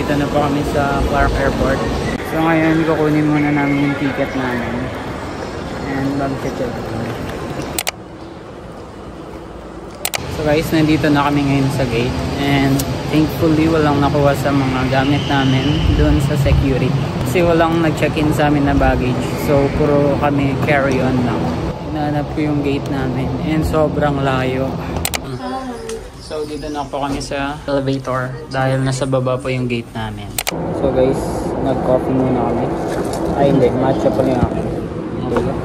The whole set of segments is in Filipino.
nandito na po kami sa Clark Airport. So ngayon, kukunin muna namin yung ticket namin. And mag-check. So guys, nandito na kami ngayon sa gate. And thankfully, walang nakuha sa mga gamit namin doon sa security. Kasi walang nag-check-in sa amin na baggage. So puro kami carry-on lang. Hinahanap ko yung gate namin. And sobrang layo. So dito na po kami sa elevator dahil nasa baba po yung gate namin. So guys, nag-coffee muna kami. Ay hindi, matcha pa rin ako.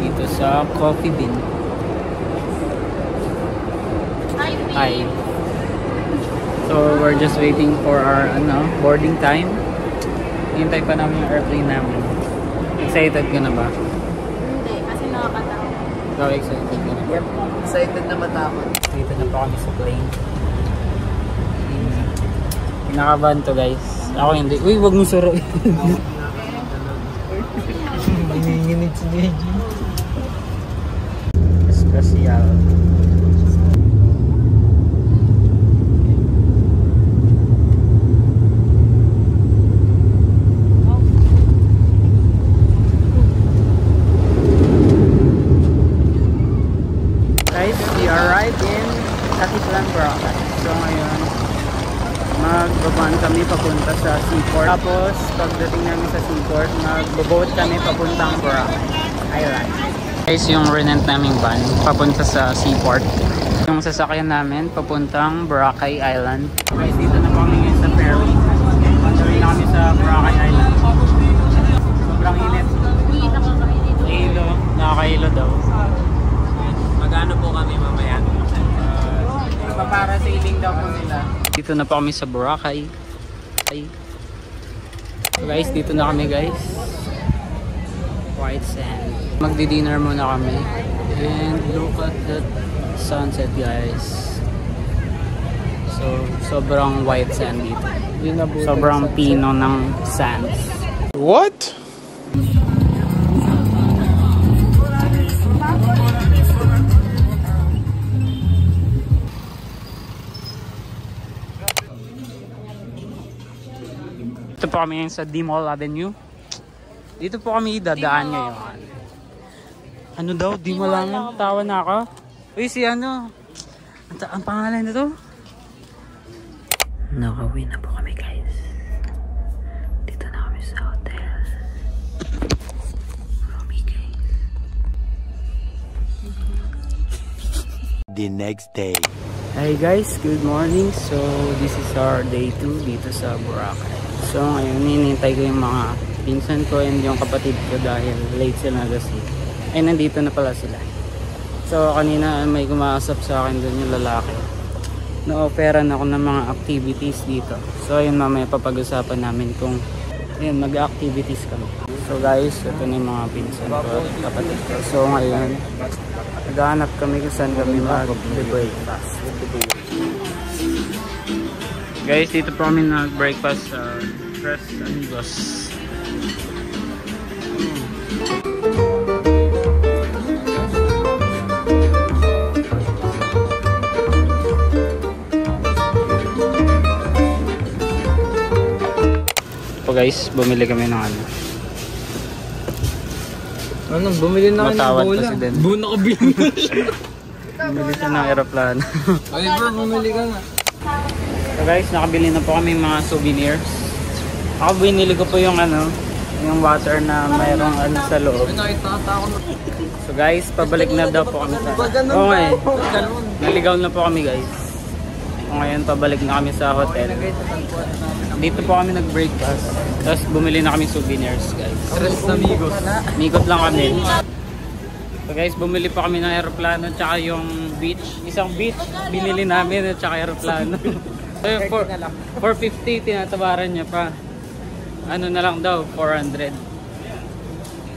Dito sa coffee bean. Hi. So we're just waiting for our boarding time. Hintay pa namin yung airplane namin. Excited ka na ba? Hindi, kasi nakakatakot. Ikaw excited ka na ba? Yep, excited na matakot. Dito na po kami sa plane. Kinakabahan to guys. Ako hindi. Uy, wag mo suruin. Nanginginig si Neji. Special. Guys, we arrived in Katipunan, Boracay. So ngayon, magbabaan kami papunta sa seaport. Tapos, pagdating namin sa seaport, magbo-boat kami papuntang Boracay Island. Guys, yung rent naming van, papunta sa seaport. Yung sasakyan namin, papuntang Boracay Island. Guys, dito na kami ngayon sa ferry. Pandawin na kami sa Boracay Island. Sobrang init. Hilo, nakakahilo daw. Magano po kami mamaya? Para sailing daw po nila. Dito na po kami sa Boracay. So guys, dito na kami guys. White sand. Magdi-dinner muna kami. And look at that sunset guys. So, sobrang white sand dito. Sobrang pino ng sands. What? Dito po kami sa D-Mall Avenue. Dito po kami dadaan ngayon. Ano daw? D-Mall lang? Tawa na ako. Uy, si ano? Ang pangalan nito? Nakauwi na po kami guys. Dito na kami sa hotel. Romy guys. The next day. Hi guys, good morning. So, this is our day 2 dito sa Boracay. So ngayon, hinihintay ko yung mga pinsan ko and yung kapatid ko dahil late sila kasi. Ay, nandito na pala sila. So kanina may kumausap sa akin doon yung lalaki. Na-offeran ako ng mga activities dito. So ayun, mamaya papag-usapan namin kung ayun, mag-activities kami. So guys, ito na yung mga pinsan ko at kapatid ko. So ngayon, naghahanap kami kung saan kami mag-breakfast. Guys, dito po kami nag-breakfast sa Tres Amigos. So guys, bumili kami ng ano. Ano, bumili na kayo ng Matawad bola. president. Buna ka binili. Bumili siya ng aeroplano. Ay bro, bumili ka na. So guys, nakabili na po kami mga souvenirs. Ako binili ko po yung ano, yung water na mayroong ano sa loob. So guys, pabalik na daw po kami sa... Oo nga eh. Naligaw na po kami guys. So ngayon, pabalik na kami sa hotel. Dito po kami nag-breakfast. Tapos bumili na kami souvenirs guys. Tres Amigos. Mikot lang kami. So guys, bumili pa kami ng aeroplano tsaka yung beach. Isang beach, binili namin at tsaka aeroplano. So, for 450, tinatawaran niya pa. Ano na lang daw, 400.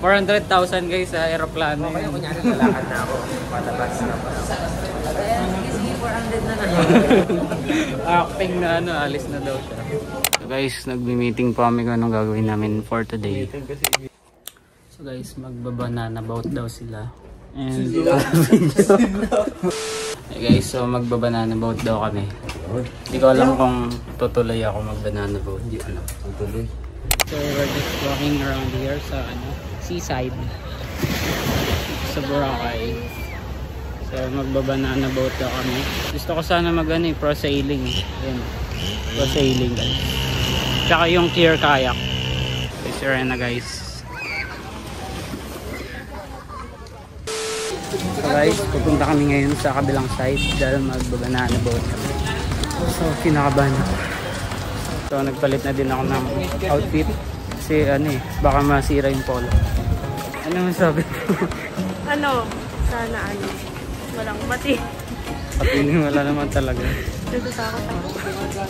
400,000 guys sa aeroplano. Okay, kunyari lalakad na ako. Palabas na pa. Sige, 400 na lang. Acting na ano, alis na daw siya. So guys, nagbi-meeting pa kami kung anong gagawin namin for today. So guys, magbabanana boat daw sila. And hey guys, so magbabanana boat daw kami. Hindi ko alam kung tutuloy ako mag-banana boat. Hindi alam. Tutuloy. So we're just walking around here sa seaside. Sa Boracay. So magba-banana boat na kami. Gusto ko sana pro sailing. Ayan. Pro sailing guys. Tsaka yung clear kayak. Okay, sure na guys. So guys, pupunta kami ngayon sa kabilang side dahil magba-banana boat kami. So kinakabahan ako. So nagpalit na din ako ng outfit kasi baka masira yung polo. Ano masabi ko? Sana walang mati. Pati wala naman talaga. Natatakot ako.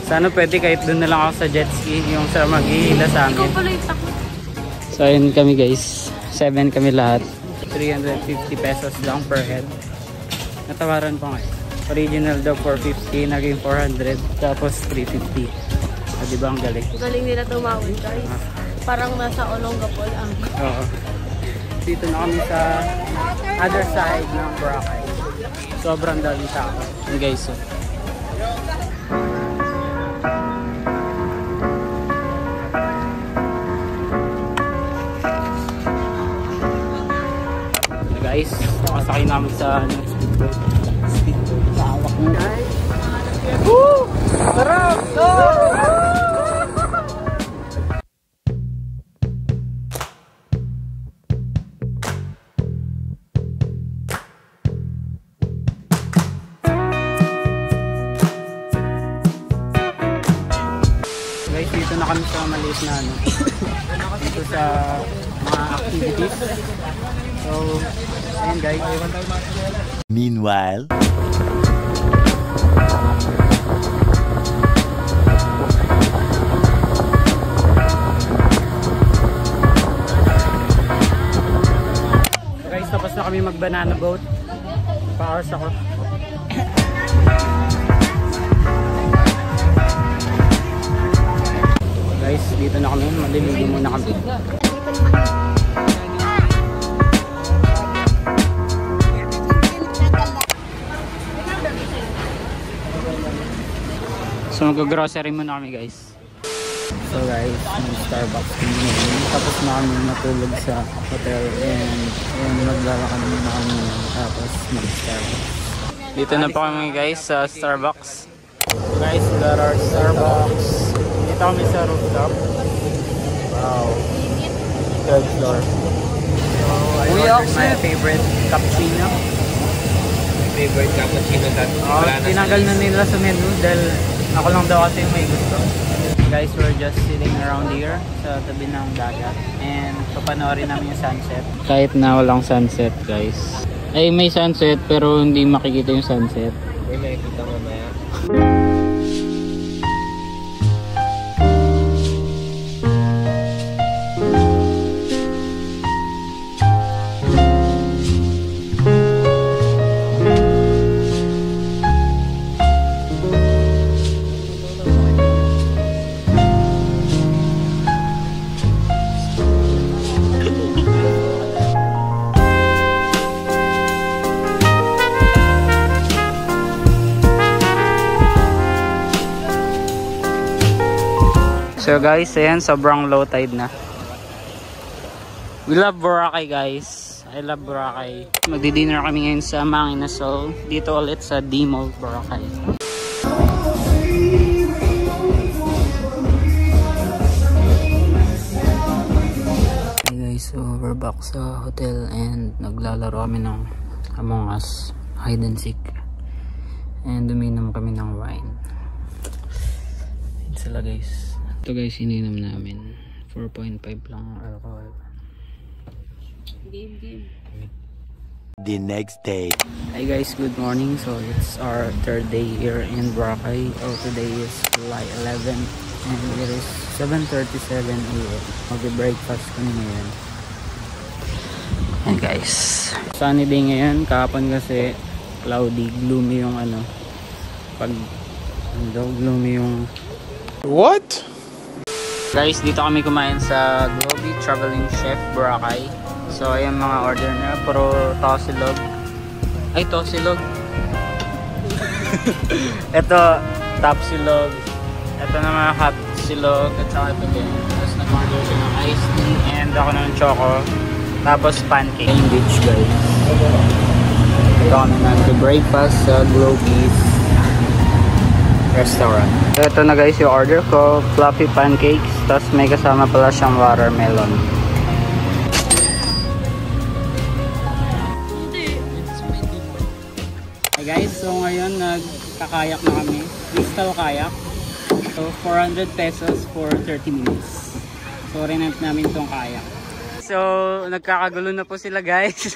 Sana pwede kahit doon na lang ako sa jet ski, yung sa maghihila sa amin. Ikaw pala yung takot. So ayun kami guys, 7 kami lahat. 350 pesos lang per head. Natawaran pa nga eh. Original daw 450, naging 400, tapos 350. Diba ang galing? Galing nila tumawid guys. Parang nasa Olongapo lang. Oo. Dito na kami sa other side ng Boracay. Sobrang daming tao. Yun guys. So. Guys, nakasakay namin sa speedboat. Tawak mo. Woo! Sarap! Guys, dito na kami sa maliit na dito sa mga activities. So, ayun guys. Meanwhile, guys, tapos na kami mag-banana boat. Pa-hours ako. Guys, dito na kami. Maliligo muna kami. So mag-grocery muna kami guys. So guys, Starbucks kami ngayon. Tapos na kami matulog sa hotel and maglalakad muna kami tapos mag-Starbucks. Dito na po kami guys sa Starbucks. Guys, we got our Starbucks. Dito kami sa rooftop. Wow. Third floor. So I ordered my favorite cappuccino. Favorite cappuccino that tinanggal na nila sa menu dahil ako lang daw kasi yung may gusto. Guys, we're just sitting around here sa tabi ng dagat and papanoorin namin yung sunset. Kahit na walang sunset guys. Ay may sunset pero hindi makikita yung sunset. may makikita mamaya. So guys, ayan, sobrang low tide na. We love Boracay guys. I love Boracay. Magdi-dinner kami ngayon sa Mang Inasal. Dito ulit sa D-Mall, Boracay. Hey guys, so we're back sa hotel and naglalaro kami ng Among Us, hide and seek. And uminom kami ng wine. Yun sila guys. Ito guys, ininom namin 4.5 lang ang alcohol. Game. the next day. Hi guys, good morning. So it's our third day here in Boracay. Today is July 11 and it is 7:37 AM. Mag-breakfast kami ngayon. And guys, sunny day ngayon. Kahapon kasi cloudy, gloomy yung gloomy yung What? guys. Dito kami kumain sa Globe Traveling Chef Boracay. So ayan mga order na, puro tosilog. Ay, tosilog. Ito top silog. Ito naman hot silog at saka ito din. Tapos nag-order siya ng iced tea and ako ng choco. Tapos pancake. Yung beach guys. Ito kami nag-breakfast sa Globies restaurant. So, ito na guys yung order ko. Fluffy pancakes. Tapos may kasama pala siyang watermelon. Hey guys, so ngayon nagkakayak na kami. Crystal kayak. So 400 pesos for 30 minutes. So rent namin itong kayak. So nagkakagulo na po sila guys.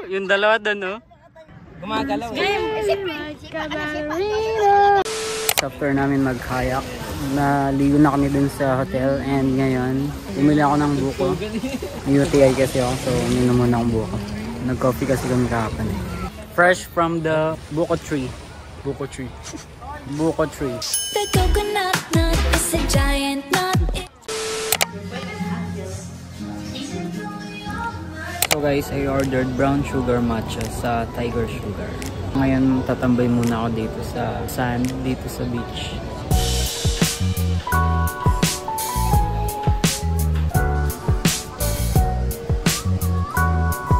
Yung dalawa doon, no? Gumagalaw eh. After namin mag-kayak, naligo na kami dun sa hotel and ngayon, bumili ako ng buko. UTI kasi ako, so uminom muna akong buko. Nag-coffee kasi kami kahapon eh. Fresh from the buko tree. Buko tree. Buko tree. The coconut nut is a giant nut. So guys, I ordered brown sugar matcha sa Tiger Sugar. Ngayon tatambay muna ako dito sa sand, dito sa beach.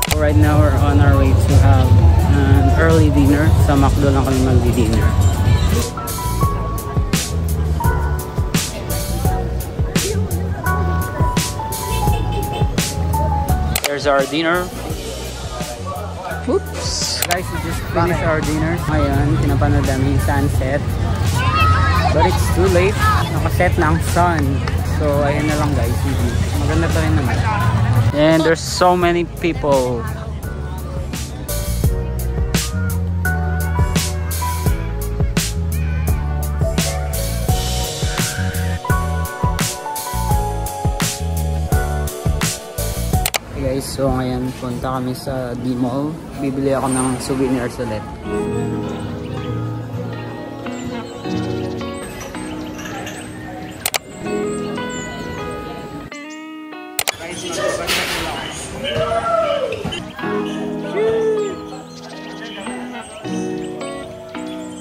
So right now we're on our way to have an early dinner. Sa McDo lang kami mag-dinner. There's our dinner. Oops! Guys, we just finished our dinner. Ngayon, pinapanood namin yung sunset. But it's too late. Nakaset na ang sun. So, ayun na lang guys. Maganda pa rin naman. And there's so many people. Guys, so ngayon punta kami sa D-Mall. Bibili ako ng souvenirs ulit. Guys, magbabasa nila ako.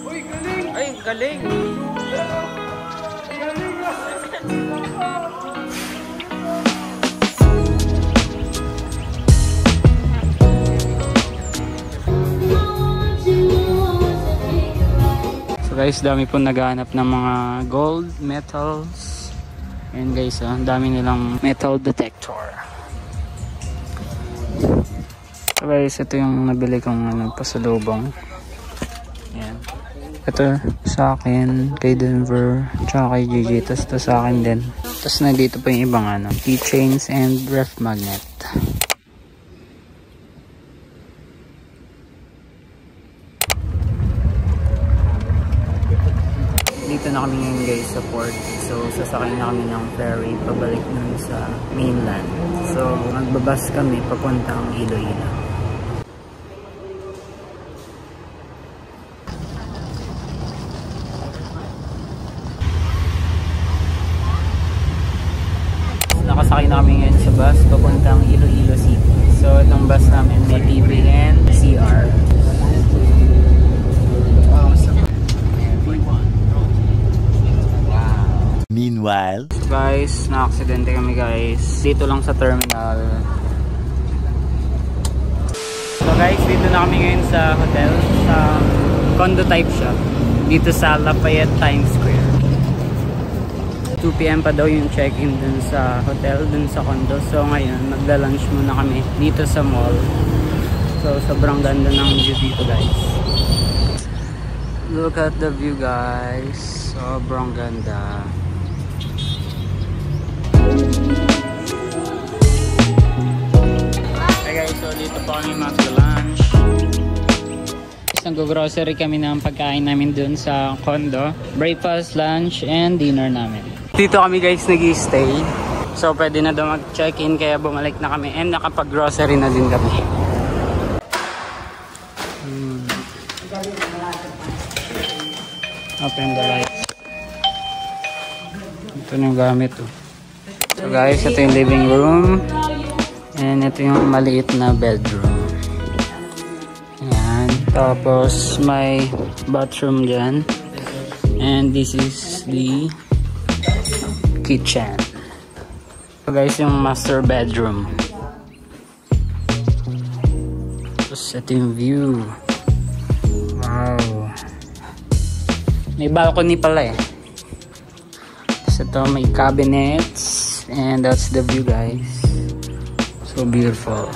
Uy, galing! Ay, galing! Guys, dami po naghahanap ng mga gold, metals. And guys, ang dami nilang metal detector. So guys, ito yung nabili kong pasalubong. Yan. Ito sa akin, kay Denver, tsaka kay Gigi. Tapos ito sa akin din. Tapos nandito pa yung ibang keychains and ref magnet. Dito na kami ngayon guys sa port. So sasakay na kami ng ferry pabalik nun sa mainland. So magbabas kami papuntang Iloilo. Nakasakay na kami ngayon sa bus papuntang Iloilo City. So itong bus namin may TV and CR. Meanwhile, so guys, na-aksidente kami guys. Dito lang sa terminal. So guys, dito na kami ngayon sa hotel. Sa condo type siya. Dito sa Lafayette Times Square. 2 PM pa daw yung check-in dun sa hotel, dun sa condo. So ngayon, magla-lunch muna kami dito sa mall. So sobrang ganda ng view dito guys. Look at the view guys. Sobrang ganda. Hey guys, so dito po kami mag-lunch. Nag-grocery kami ng pagkain namin dun sa condo. Breakfast, lunch, and dinner namin. Dito kami guys nag-stay. So pwede na daw mag-check-in kaya bumalik na kami and nakapag-grocery na din kami. Open the lights. Ito na yung gamit oh. So guys, ito yung living room. And ito yung maliit na bedroom. Ayan. Tapos may bathroom dyan. And this is the kitchen. So guys, yung master bedroom. Tapos ito yung view. Wow. May balcony pala eh. Tapos ito may cabinets. And that's the view guys. So beautiful.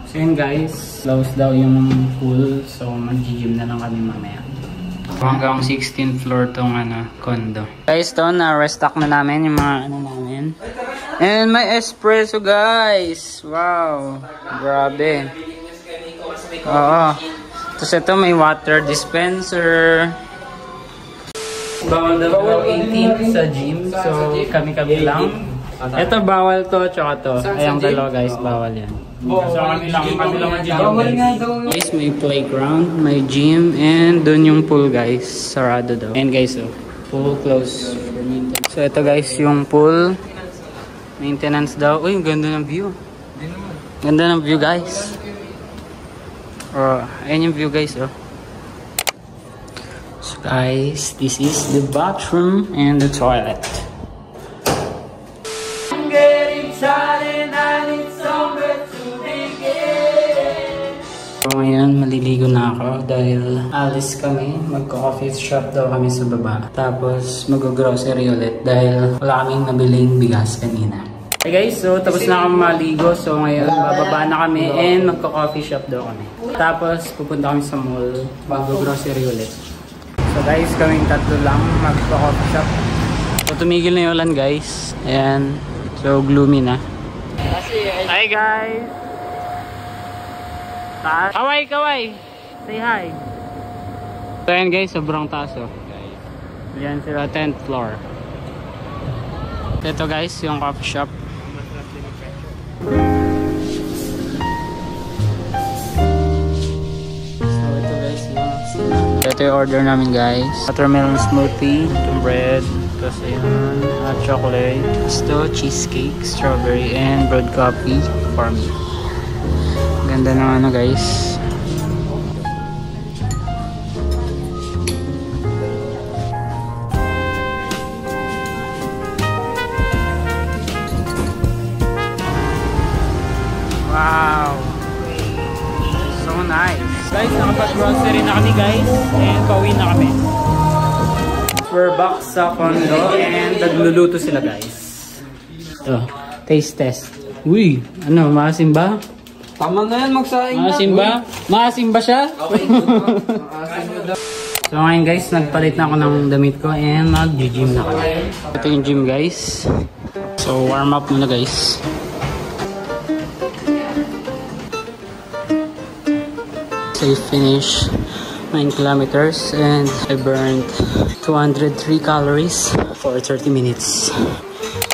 So yun guys, close daw yung pool. So mag-gym na lang kami mamaya. Hanggang 16th floor tong condo. Guys, to na-restock na namin yung mga namin. And may espresso guys. Wow. Grabe. Oo. Tapos ito may water dispenser. Bawal daw 18 sa gym. So kami-kami lang. Ito bawal to, tsaka to. Ayang dalawa guys, bawal yan. So kami lang ang gym. Guys, may playground, may gym, and dun yung pool guys. Sarado daw. And guys, pool close for maintenance. So ito guys, yung pool. Maintenance daw. Uy, ganda ng view. Ganda ng view guys. Ayan yung view guys. So guys, this is the bathroom and the toilet. So ngayon, maliligo na ako dahil alis kami. Magko-coffee shop daw kami sa baba. Tapos mag-grocery ulit dahil wala kaming nabiling bigas kanina. Hey guys, so tapos na akong maligo. So ngayon, bababa na kami and magko-coffee shop daw kami. Tapos pupunta kami sa mall, mag-grocery ulit. So guys, kaming tatlo lang magko-coffee shop. So tumigil na yung ulan guys. Ayan. So gloomy na. Hi guys! Taas. Kaway, kaway! Say hi! So ayan guys, sobrang taas Ayan sila, 10th floor. Ito guys, yung coffee shop. So ito guys, ito yung order namin guys. Watermelon smoothie, itong bread, tapos ayan, chocolate, ito, cheesecake, strawberry, and brewed coffee for me. Ganda ng guys. Wow! So nice! Guys, nakapag-grocery na kami guys. And pauwi na kami. We're back sa condo and nagluluto sila guys. Ito, taste test. Uy, ano, maasim ba? Tama na yan, magsaing na. Maasim ba? Maasim ba siya? Okay, so ngayon guys, nagpalit na ako ng damit ko and mag-gym na ako. Ito yung gym guys. So warm up muna guys. So I finished 9 kilometers and I burned 203 calories for 30 minutes.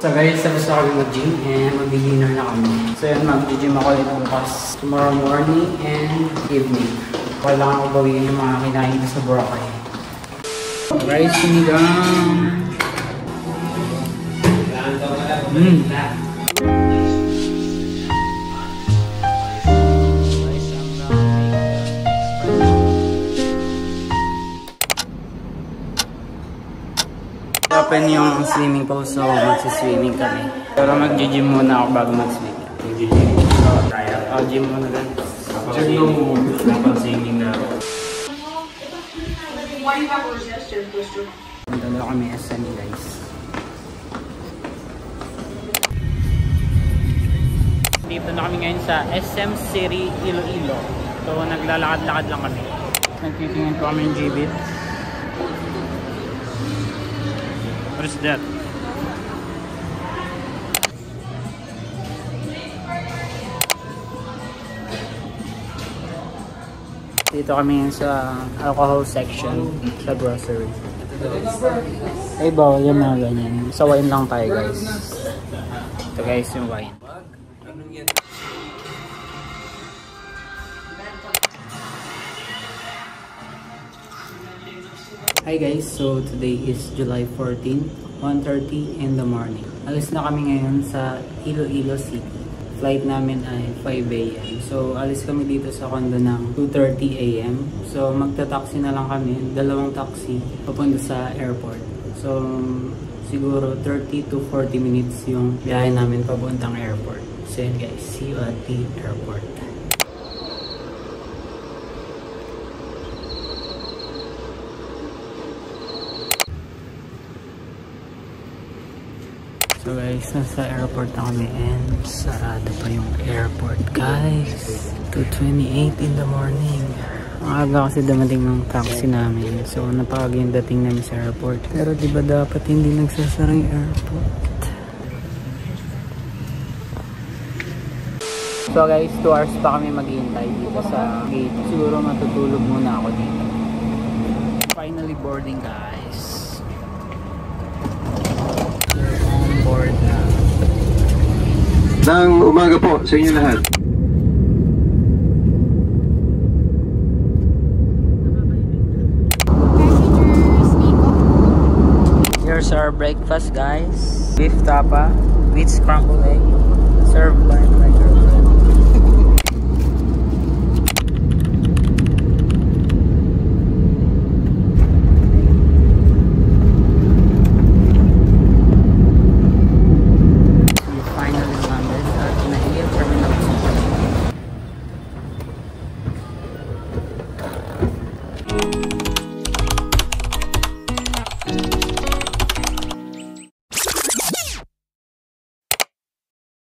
So guys, tapos na kami mag-gym and mag-dinner na kami. So yun, mag-gym ako ulit bukas tomorrow morning and evening. Kailangan ko bawiin yung mga kinain ko sa Boracay. Guys, sinigang! Open yung swimming pool, so magsiswimming kami. Pero mag-gym muna ako bago mag-swimming. Mag-gym? Kaya? Gym muna din. Napag-swimming na ako. Dalo kami SM guys. Dito na kami ngayon sa SM City, Iloilo. So naglalakad-lakad lang kami. Nagtitingin ko kami yung G-Bit. What is that? Dito kami sa alcohol section sa grocery. Ay, bawal yung mga ganyan. Sa wine lang tayo guys. Ito guys yung wine. Hi guys, so today is July 14, 1:30 in the morning. Alis na kami ngayon sa Iloilo City. flight namin ay 5 AM. So, alis kami dito sa condo ng 2:30 AM. So, magta-taxi na lang kami. 2 taxi papunta sa airport. So, siguro 30 to 40 minutes yung biyahe namin papuntang airport. So, yun guys. See you at the airport. So guys, nasa airport na kami and sarado pa yung airport guys. 2:28 in the morning. Ang aga kasi dumating ng taxi namin. So napakagay yung dating namin sa airport. Pero diba dapat hindi nagsasara yung airport? So guys, 2 hours pa kami maghihintay dito sa gate. Siguro matutulog muna ako dito. Finally boarding guys. Board na. Nang umaga po sa inyo lahat. Here's our breakfast guys. Beef tapa with scrambled egg served by